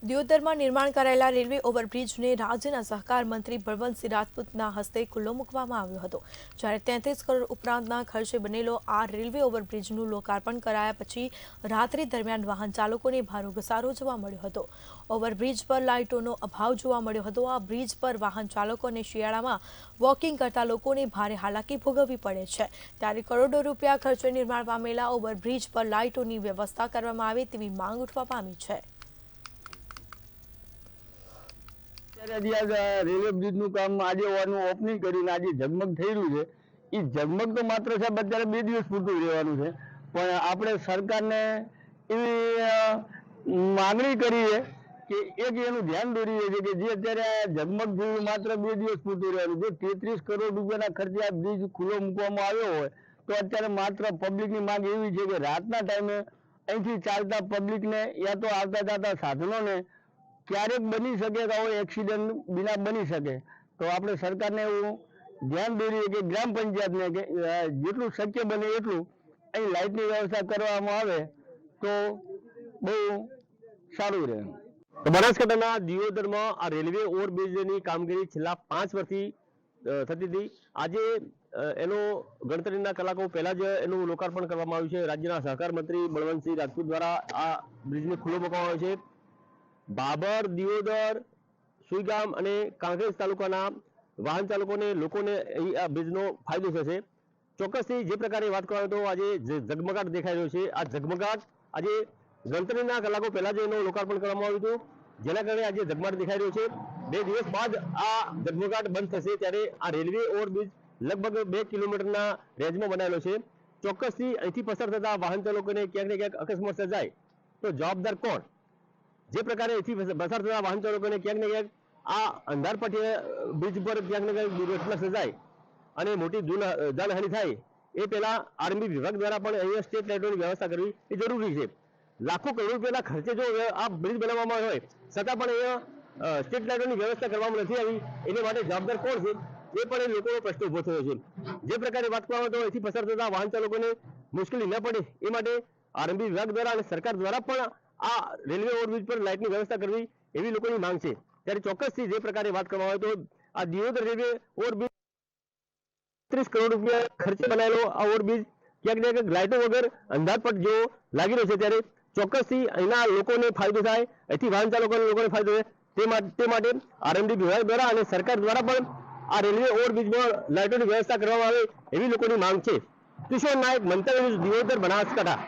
દિયોદરમાં નિર્માણ કરાયેલા રેલવે ઓવરબ્રિજને રાજ્યના સહકાર મંત્રી બળવંતસિંહ રાજપૂતના હસ્તે ખુલ્લો મૂકવામાં આવ્યો હતો। જ્યારે 33 કરોડ ઉપરાંતના ખર્ચે બનેલો આ રેલવે ઓવરબ્રિજનું લોકાર્પણ કરાયા પછી રાત્રિ દરમિયાન વાહન ચાલકોને ભારે ઘસારો જોવા મળ્યો હતો। ઓવરબ્રિજ પર લાઇટોનો અભાવ જોવા મળ્યો હતો। આ બ્રિજ પર વાહન ચાલકોને શિયાળામાં વોકિંગ કરતા લોકોને ભારે હાલાકી ભોગવવી પડે છે। ત્યારે કરોડો રૂપિયા ખર્ચે નિર્માણ પામેલા ઓવરબ્રિજ પર લાઇટોની વ્યવસ્થા કરવામાં આવે તેવી માંગ ઉઠવા પામી છે। रेलवे ब्रिज નું કામ આજે ઓપનિંગ કર્યું આજે ઝગમગ થઈ રહ્યું છે। એ ઝગમગ તો માત્ર સાહેબ અત્યારે 2 દિવસ પૂરતું રહેવાનું છે, પણ આપણે સરકારને એવી માંગણી કરી છે કે એક એનું ધ્યાન દોરીએ છે કે જે અત્યારે ઝગમગ થયું માત્ર 2 દિવસ પૂરતું રહેવાનું। જો 33 કરોડ રૂપિયાના ખર્ચે આ બ્રિજ ખુલ્લો મૂકવામાં આવ્યો હોય તો અત્યારે માત્ર પબ્લિકની માંગ એવી છે કે રાતના ટાઈમે અહીંથી ચાલતા પબ્લિકને યા તો આવતા જતા સાધનોને ક્યારેક બની શકે તો એક્સિડન્ટ બિના બની શકે। તો આપણે સરકારને એવું ધ્યાન દોરીએ કે ગ્રામ પંચાયતને કે જેટલું શક્ય બને એટલું અહીં લાઇટની વ્યવસ્થા કરવામાં આવે તો બહુ સારું રહે। બનાસકાંઠાના દિયોદરમાં આ રેલવે ઓવરબ્રિજની કામગીરી છેલ્લા 5 વર્ષથી થતી હતી। આજે એનો ગણતરીના કલાકો પહેલા જ એનું લોકાર્પણ કરવામાં આવ્યું છે। રાજ્યના સહકાર મંત્રી બળવંતસિંહ રાજપૂત દ્વારા આ બ્રિજને ખુલ્લો મૂકવામાં આવ્યો છે। બાબર, દિયોદર, સુઈગામ અને કાંકરેજ તાલુકાના વાહન ચાલકોને લોકોને આ બ્રિજનો ફાયદો થશે। ચોક્કસથી જે પ્રકારે વાત કરવામાં તો આજે ઝગમગાટ દેખાઈ રહ્યો છે। આ ઝગમગાટ આજે ગણતરીના કલાકો પહેલા જ એનું લોકાર્પણ કરવામાં આવ્યું હતું, જેના કારણે આજે ઝગમગાટ દેખાઈ રહ્યો છે। 2 દિવસ બાદ આ ઝગમગાટ બંધ થશે, ત્યારે આ રેલવે ઓવરબ્રિજ લગભગ 2 કિલોમીટરના રેન્જમાં બનાવેલો છે। ચોક્કસથી અહીંથી પસાર થતા વાહન ચાલકોને ક્યાંક ને ક્યાંક અકસ્માત સર્જાય તો જવાબદાર કોણ? જે પ્રકારે અહીંથી પસાર થતા વાહન ચાલકોને ક્યાંક ને ક્યાંક આ અંધારપટ્ટી બ્રિજ પર ક્યાંક ને ક્યાંક દુર્ઘટના સર્જાય અને મોટી જાનહાનિ થાય એ પહેલા આર્મી વિભાગ દ્વારા પણ અહીંયા સ્ટ્રીટ લાઇટોની વ્યવસ્થા કરવી એ જરૂરી છે। લાખો કરોડ રૂપિયાના ખર્ચે જો આ બ્રિજ બનાવવામાં હોય છતાં પણ અહીંયા સ્ટ્રીટ લાઇટોની વ્યવસ્થા કરવામાં નથી આવી, એને માટે જવાબદાર કોણ છે એ પણ એ લોકોનો પ્રશ્ન ઉભો થયો છે। જે પ્રકારે વાત કરવામાં તો અહીંથી પસાર થતા વાહન ચાલકોને મુશ્કેલી ન પડે એ માટે આર્મી વિભાગ દ્વારા અને સરકાર દ્વારા પણ આ રેલવે ઓવરબ્રિજ પર લાઇટની વ્યવસ્થા કરવી એવી લોકોની માંગ છે। ત્યારે ચોક્કસથી જે પ્રકારે વાત કરવામાં આવે તો આ દિયોદર રેલવે ઓવરબ્રિજ 30 કરોડ રૂપિયા ખર્ચે બનાવેલો આ ઓવરબ્રિજ ક્યાંક ને ક્યાંક લાઇટો વગર અંધારપટ જેવો લાગી રહ્યો છે। ત્યારે ચોક્કસથી અહીંના લોકોને ફાયદો થાય, અહીંથી વાહન લોકોને ફાયદો થાય તે માટે આરએમડી વિભાગ દ્વારા અને સરકાર દ્વારા પણ આ રેલવે ઓવરબ્રિજમાં લાઇટોની વ્યવસ્થા કરવામાં આવે એવી લોકોની માંગ છે। કિશોર નાયક, મંતવ્ય ન્યૂઝ, દિયોદર, બનાસકાંઠા।